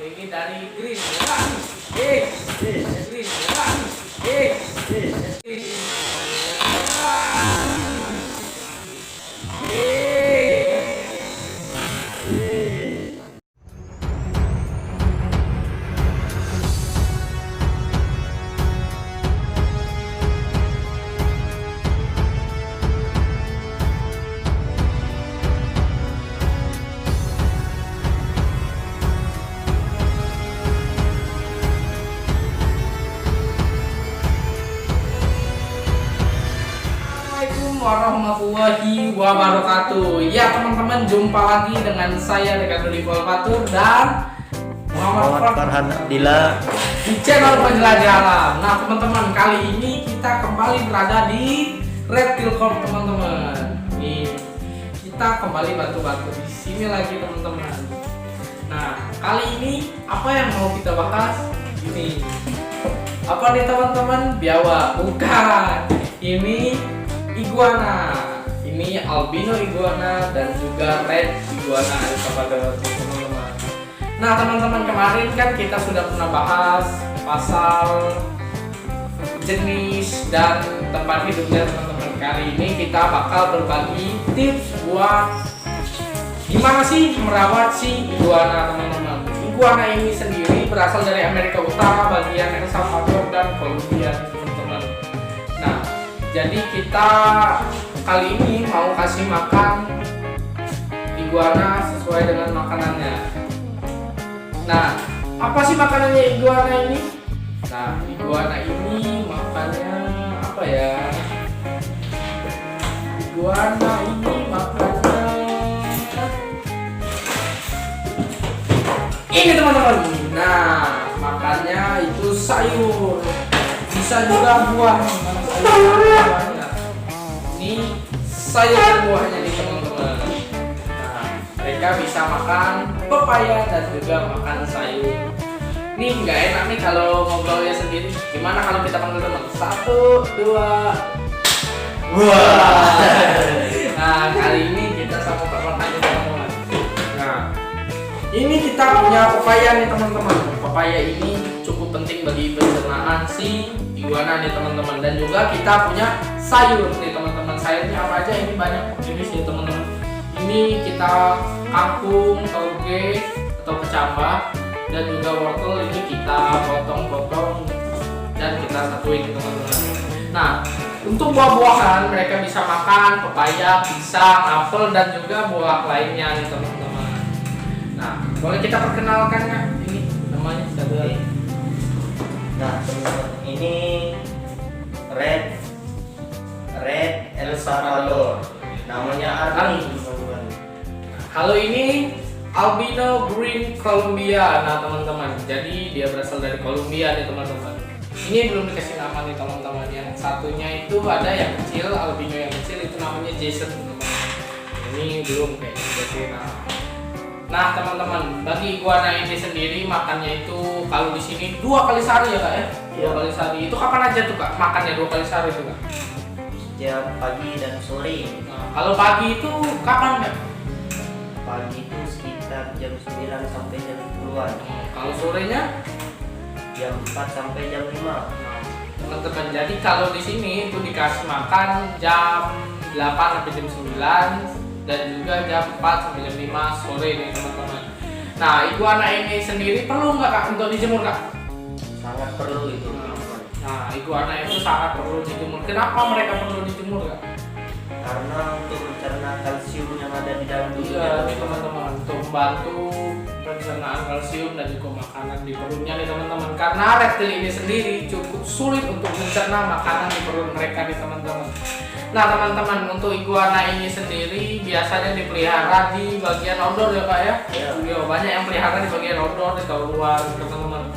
ini dari Green. Warahmatullahi wabarakatuh. Ya teman-teman, jumpa lagi dengan saya Dekano Dipol Fatur dan Muhammad Farhan Dila di channel Penjelajah Alam. Nah teman-teman, kali ini kita kembali berada di Reptile Corp teman-teman. Nih, kita kembali batu-batu di sini lagi teman-teman. Nah kali ini apa yang mau kita bahas? Ini apa nih teman-teman? Biawak? Bukan. Ini iguana, ini albino iguana dan juga red iguana kepada teman-teman. Nah teman-teman, kemarin kan kita sudah pernah bahas pasal jenis dan tempat hidupnya teman-teman. Kali ini kita bakal berbagi tips buat gimana sih merawat si iguana teman-teman. Iguana ini sendiri berasal dari Amerika Utara, bagian El Salvador dan Colombia teman-teman. Nah jadi kita kali ini mau kasih makan iguana sesuai dengan makanannya. Nah, apa sih makanannya iguana ini? Nah, iguana ini makannya apa ya? Iguana ini makannya ini teman-teman. Nah, makannya itu sayur. Bisa juga buah. Ini sayur dan buahnya nih teman-teman. Nah, mereka bisa makan pepaya dan juga makan sayur. Nih nggak enak nih kalau ngobrolnya sendiri. Gimana kalau kita panggil teman? 1, 2. Wah. Nah kali ini kita sama teman aja teman-teman. Nah ini kita punya pepaya nih teman-teman. Pepaya ini cukup penting bagi pencernaan si iguana nih teman-teman, dan juga kita punya sayur nih teman-teman. Sayurnya apa aja? Ini banyak jenis ya teman-teman. Ini kita kangkung, toge atau kecambah, dan juga wortel ini kita potong-potong dan kita satuin teman-teman. Nah untuk buah-buahan mereka bisa makan pepaya, pisang, apel, dan juga buah lainnya nih teman-teman. Nah boleh kita perkenalkan ya, ini namanya siapa? Nah teman-teman, ini Red El Salvador, namanya Arni teman-teman. Halo, ini albino green Colombia. Nah teman-teman, jadi dia berasal dari Colombia nih teman-teman. Ini belum dikasih nama nih teman-teman. Yang satunya itu ada yang kecil, albino yang kecil itu namanya Jason teman-teman. Ini belum kayaknya dikasih nama. Nah teman-teman, bagi iguana ini sendiri makannya itu kalau di sini 2 kali sehari ya kak ya? 2 kali sehari. Itu kapan aja tuh kak makannya 2 kali sehari itu kak? Setiap pagi dan sore. Nah, kalau pagi itu kapan kak? Pagi itu sekitar jam 9 sampai jam 10-an. Kalau sorenya? Jam 4 sampai jam 5. Nah, teman-teman, jadi kalau di sini itu dikasih makan jam 8 sampai jam 9 dan juga jam 4 sampai jam 5 sore nih teman-teman. Nah iguana ini sendiri perlu nggak kak untuk dijemur kak? Sangat perlu itu. Nah iguana itu sangat perlu dijemur. Kenapa mereka perlu dijemur kak? Karena untuk mencerna kalsium yang ada di dalam tubuh. Iya nih teman-teman, untuk membantu pencernaan kalsium dan juga makanan di perutnya nih teman-teman. Karena reptil ini sendiri cukup sulit untuk mencerna makanan di perut mereka nih teman-teman. Nah teman-teman, untuk iguana ini sendiri biasanya dipelihara di bagian outdoor ya kak ya? Iya. Banyak yang pelihara di bagian outdoor, di luar teman-teman.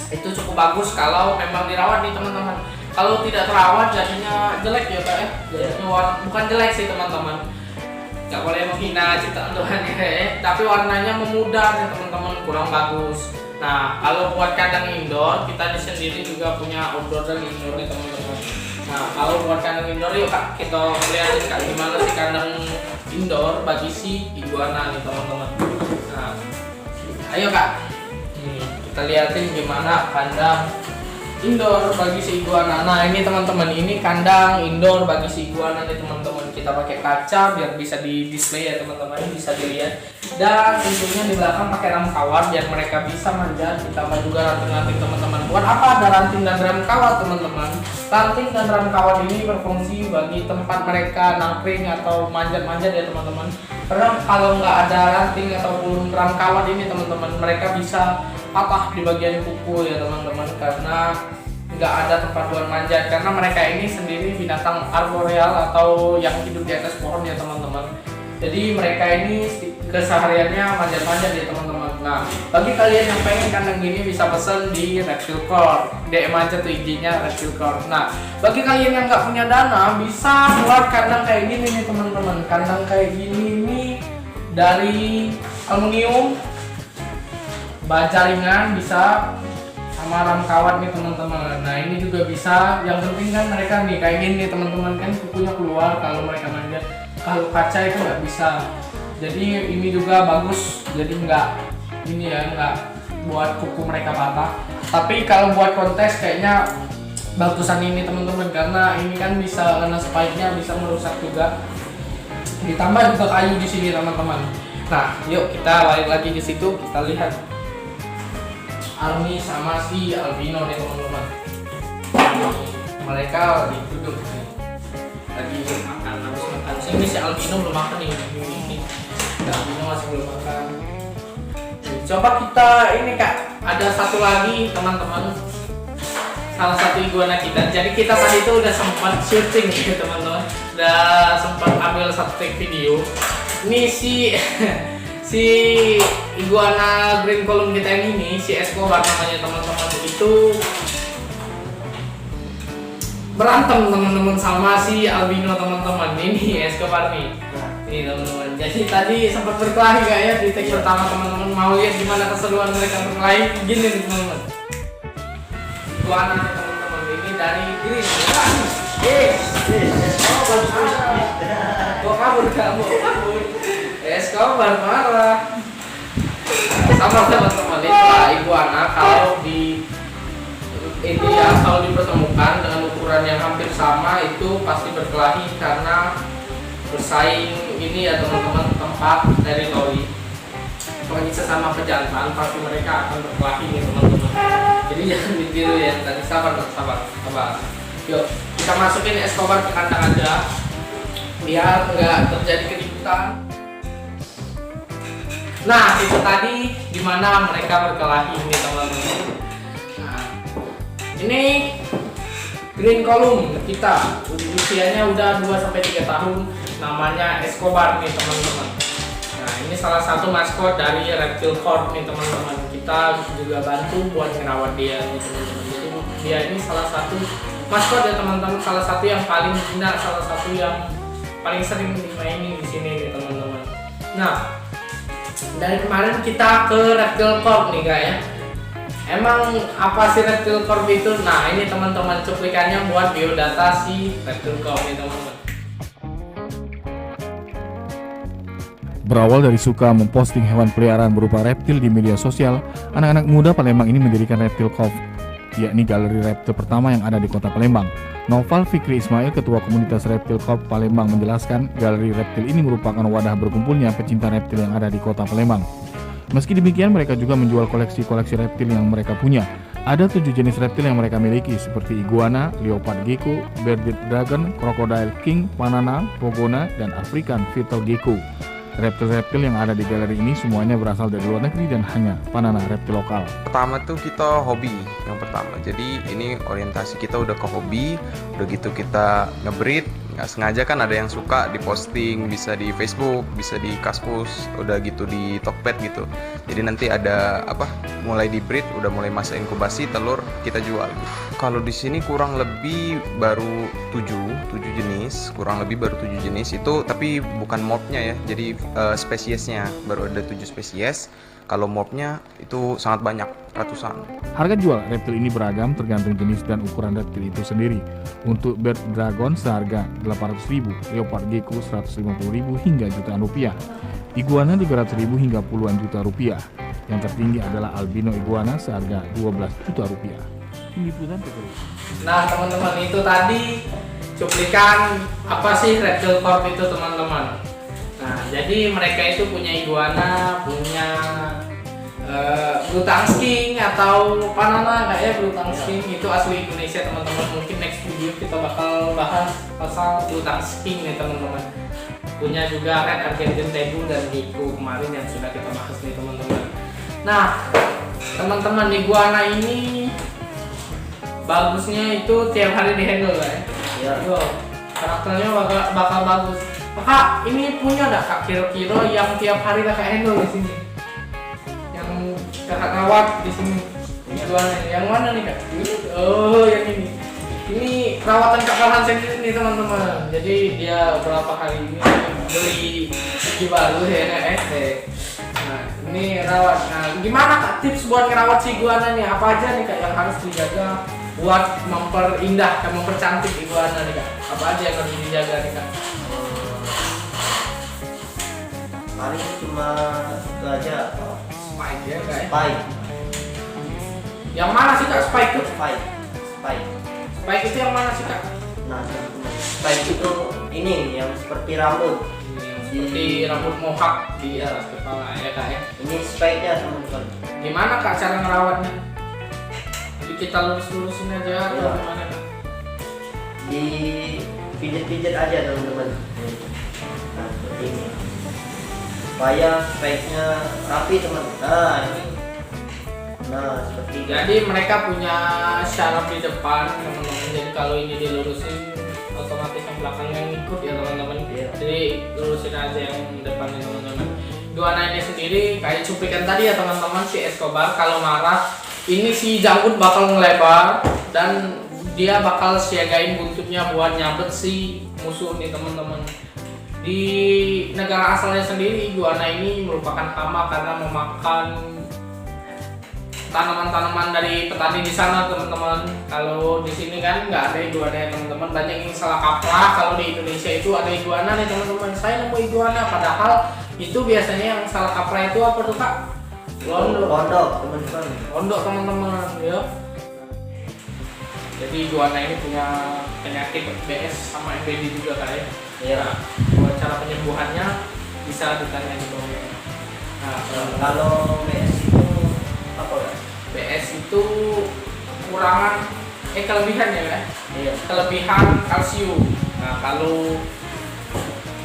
Itu cukup bagus kalau memang dirawat nih teman-teman. Kalau tidak terawat jadinya jelek ya kak ya? Jadinya bukan jelek sih teman-teman. Gak boleh menghina ciptaan Tuhan ya, tapi warnanya memudar nih teman-teman, kurang bagus. Nah kalau buat kandang indoor, kita di sendiri juga punya outdoor dan indoor nih teman-teman. Nah kalau buat kandang indoor yuk kak, kita lihatin kak gimana sih kandang indoor bagi si iguana nih teman-teman. Nah ayo kak. Nih, kita liatin gimana kandang indoor bagi si iguana. Nah ini teman-teman, ini kandang indoor bagi si iguana nih teman-teman. Kita pakai kaca biar bisa di display ya teman-teman, bisa dilihat. Dan tentunya di belakang pakai ram kawat biar mereka bisa manjat. Ditambah juga ranting-ranting teman-teman. Buat apa ada ranting dan ram kawat teman-teman? Ranting dan ram kawat ini berfungsi bagi tempat mereka nangkring atau manjat-manjat ya teman-teman. Karena kalau nggak ada ranting ataupun ram kawat ini teman-teman, mereka bisa patah di bagian kuku ya teman-teman, karena nggak ada tempat buat manjat. Karena mereka ini sendiri binatang arboreal atau yang hidup di atas pohon ya teman-teman. Jadi mereka ini kesehariannya manjat-manjat ya teman-teman. Nah bagi kalian yang pengen kandang gini bisa pesen di Reptile Corp, DM aja tuh IG-nya Reptile Corp. Nah bagi kalian yang nggak punya dana bisa buat kandang kayak gini nih teman-teman. Kandang kayak gini nih dari aluminium, baja ringan bisa, sama ram kawat nih teman-teman. Nah ini juga bisa. Yang penting kan mereka nih kayak gini teman-teman, kan kukunya keluar kalau mereka manjat. Kalau kaca itu nggak bisa. Jadi ini juga bagus. Jadi nggak ini ya, nggak buat kuku mereka patah. Tapi kalau buat kontes kayaknya bagusan ini teman-teman, karena ini kan bisa kena spike-nya, bisa merusak juga. Ditambah juga kayu di sini teman-teman. Nah yuk kita balik lagi ke situ, kita lihat Army sama si albino nih teman-teman. Mereka lagi duduk nih, lagi makan, habis makan. Ini si albino belum makan nih. Ini albino masih belum makan. Coba kita ini kak, ada satu lagi teman-teman, salah satu iguana kita. Jadi kita tadi itu udah sempat syuting gitu teman-teman, udah sempat ambil satu take video. Ini si iguana green column kita yang ini, si Escobar namanya teman-teman, itu berantem teman-teman sama si albino teman-teman. Ini Escobar nih, ini teman-teman. Jadi tadi sempat berkelahi gak ya di take pertama teman-teman. Mau lihat gimana keseruan mereka berkelahi? Gini nih teman-teman, iguana nih teman-teman, ini dari green. Kok kabur kamu? Escobar marah. Sama teman-teman, itulah iguana kalau di India kalau dipertemukan dengan ukuran yang hampir sama itu pasti berkelahi karena bersaing ini ya teman-teman, tempat teritori. Apalagi sesama pejantan pasti mereka akan berkelahi nih teman-teman. Jadi jangan ditiru ya, tadi sabar. Yuk kita masukin Escobar ke kandang aja biar nggak terjadi keributan. Nah itu tadi dimana mereka berkelahi ini teman-teman. Nah ini green column kita, usianya udah 2-3 tahun, namanya Escobar nih teman-teman. Nah ini salah satu maskot dari Reptile Corp nih teman-teman. Kita juga bantu buat merawat dia nih teman-teman. Jadi dia ini salah satu maskot ya teman-teman, salah satu yang paling jinak, salah satu yang paling sering dimainin di sini nih teman-teman. Nah dari kemarin kita ke Reptile Corp nih kak ya. Emang apa sih Reptile Corp itu? Nah ini teman-teman cuplikannya buat biodata si Reptile Corp nih teman-teman. Berawal dari suka memposting hewan peliharaan berupa reptil di media sosial, anak-anak muda Palembang ini mendirikan Reptile Corp, yakni galeri reptil pertama yang ada di kota Palembang. Noval Fikri Ismail, Ketua Komunitas Reptile Corp Palembang, menjelaskan galeri reptil ini merupakan wadah berkumpulnya pecinta reptil yang ada di kota Palembang. Meski demikian, mereka juga menjual koleksi-koleksi reptil yang mereka punya. Ada 7 jenis reptil yang mereka miliki, seperti iguana, leopard gecko, bearded dragon, crocodile king, panana, pogona, dan African fetal gecko. Reptil-reptil yang ada di galeri ini semuanya berasal dari luar negeri dan hanya panana reptil lokal. Pertama tuh kita hobi yang pertama. Jadi ini orientasi kita udah ke hobi, udah gitu kita nge-breed. Nggak sengaja kan ada yang suka diposting, bisa di Facebook, bisa di Kaskus, udah gitu di Tokped gitu. Jadi nanti ada mulai di breed, udah mulai masa inkubasi, telur kita jual. Kalau di sini kurang lebih baru 7 jenis, kurang lebih baru 7 jenis itu, tapi bukan morphnya ya. Jadi spesiesnya baru ada 7 spesies. Kalau morphnya itu sangat banyak, ratusan. Harga jual reptil ini beragam tergantung jenis dan ukuran reptil itu sendiri. Untuk beard dragon seharga 800.000, leopard gecko 150.000 hingga jutaan rupiah, iguana 300.000 hingga puluhan juta rupiah. Yang tertinggi adalah albino iguana seharga 12 juta rupiah. Tim Liputan TVRI. Nah teman-teman, itu tadi cuplikan apa sih Reptile Corp itu teman-teman. Nah jadi mereka itu punya iguana, punya blue tongue skink atau panana kayak blue tongue skink itu asli Indonesia teman-teman. Mungkin next video kita bakal bahas pasal blue tongue skink nih teman-teman. Punya juga red Argentine Taboo dan Gecko kemarin yang sudah kita bahas nih teman-teman. Nah teman-teman, iguana ini bagusnya itu tiap hari di handle ya. Ya. Yo, karakternya bakal bagus. Kak, ini punya nggak kak kira-kira yang tiap hari kakak handle di sini? Yang kakak rawat di sini? Iguana yang mana nih kak? Oh, yang ini. Ini perawatan Kak Farhan sendiri nih teman-teman. Jadi dia berapa hari ini beli gigi baru ya kak? Nah, ini rawat. Nah, gimana kak tips buat ngerawat si iguana nih? Apa aja nih kak yang harus dijaga buat memperindah dan mempercantik iguana nih kak? Apa aja yang harus dijaga nih kak? Paling cuma itu aja. Spike ya kak? Spike. Yang mana sih kak spike itu? Spike. Spike. Spike itu yang mana sih kak? Nah, teman-teman. Spike itu ini yang seperti rambut. Yang seperti rambut mohawk di atas kepala ya kak ya? Ini spike-nya teman-teman. Gimana kak cara ngerawatnya? Jadi kita lurus-lurusin aja atau Ya. gimana kak? Di pijit-pijit aja teman-teman. Nah, seperti ini. Supaya spike-nya rapi teman. Nah, ini. Nah, seperti ini. Jadi mereka punya syaraf di depan teman-teman. Jadi kalau ini dilurusin otomatis yang belakangnya ngikut ya teman-teman. Iya. Jadi lurusin aja yang depannya teman-teman. Iguana ini sendiri kayak cuplikan tadi ya teman-teman, si Escobar kalau marah ini si janggut bakal ngelebar dan dia bakal siagain buntutnya buat nyabet si musuh nih teman-teman. Di negara asalnya sendiri iguana ini merupakan hama karena memakan tanaman-tanaman dari petani di sana teman-teman. Kalau di sini kan nggak ada iguana ya teman-teman, banyak yang salah kaprah kalau di Indonesia itu ada iguana nih teman-teman. Saya nemu iguana padahal itu biasanya yang salah kaprah itu apa tuh kak? Pondok teman-teman. Pondok teman-teman ya. Jadi iguana ini punya penyakit BS sama MBD juga kak ya. Iya. Nah, buat cara penyembuhannya bisa ditanya di bawah. Nah, Kalau BS itu apa ya? BS itu kekurangan kelebihan ya kan? Iya. Kelebihan kalsium. Nah kalau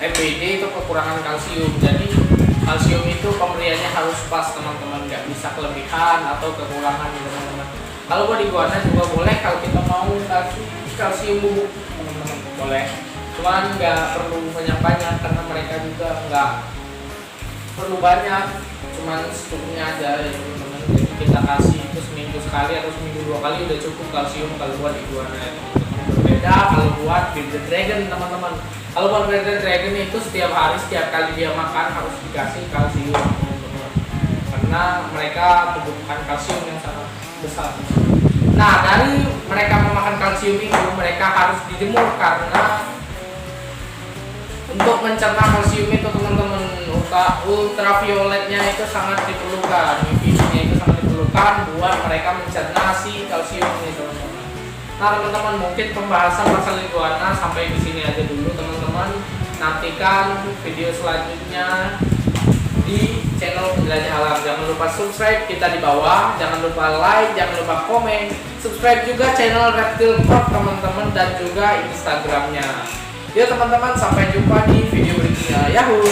MBD itu kekurangan kalsium. Jadi kalsium itu pemberiannya harus pas teman-teman, nggak bisa kelebihan atau kekurangan gitu teman-teman. Kalau buat iguana juga boleh kalau kita mau kasih kalsium bubuk teman-teman boleh. Cuman nggak perlu banyak-banyak karena mereka juga nggak perlu banyak, cuman secukupnya aja ya teman-teman. Jadi kita kasih itu seminggu sekali atau seminggu 2 kali udah cukup kalsium kalau buat iguana ya teman-teman. Berbeda kalau buat bearded dragon teman-teman. Kalau buat bearded dragon itu setiap hari setiap kali dia makan harus dikasih kalsium teman-teman. Karena mereka membutuhkan kalsium yang sangat besar. Nah dari mereka memakan kalsium itu mereka harus dijemur karena untuk mencerna kalsium itu teman-teman ultravioletnya itu sangat diperlukan, UV-nya itu sangat diperlukan buat mereka mencerna si kalsium ini teman-teman. Nah teman-teman mungkin pembahasan masalah iguana sampai di sini aja dulu teman-teman. Nantikan video selanjutnya di channel Penjelajah Alam. Jangan lupa subscribe kita di bawah, jangan lupa like, jangan lupa komen, subscribe juga channel Reptile Corp teman-teman dan juga Instagramnya. Ya teman-teman, sampai jumpa di video berikutnya. Yahoo!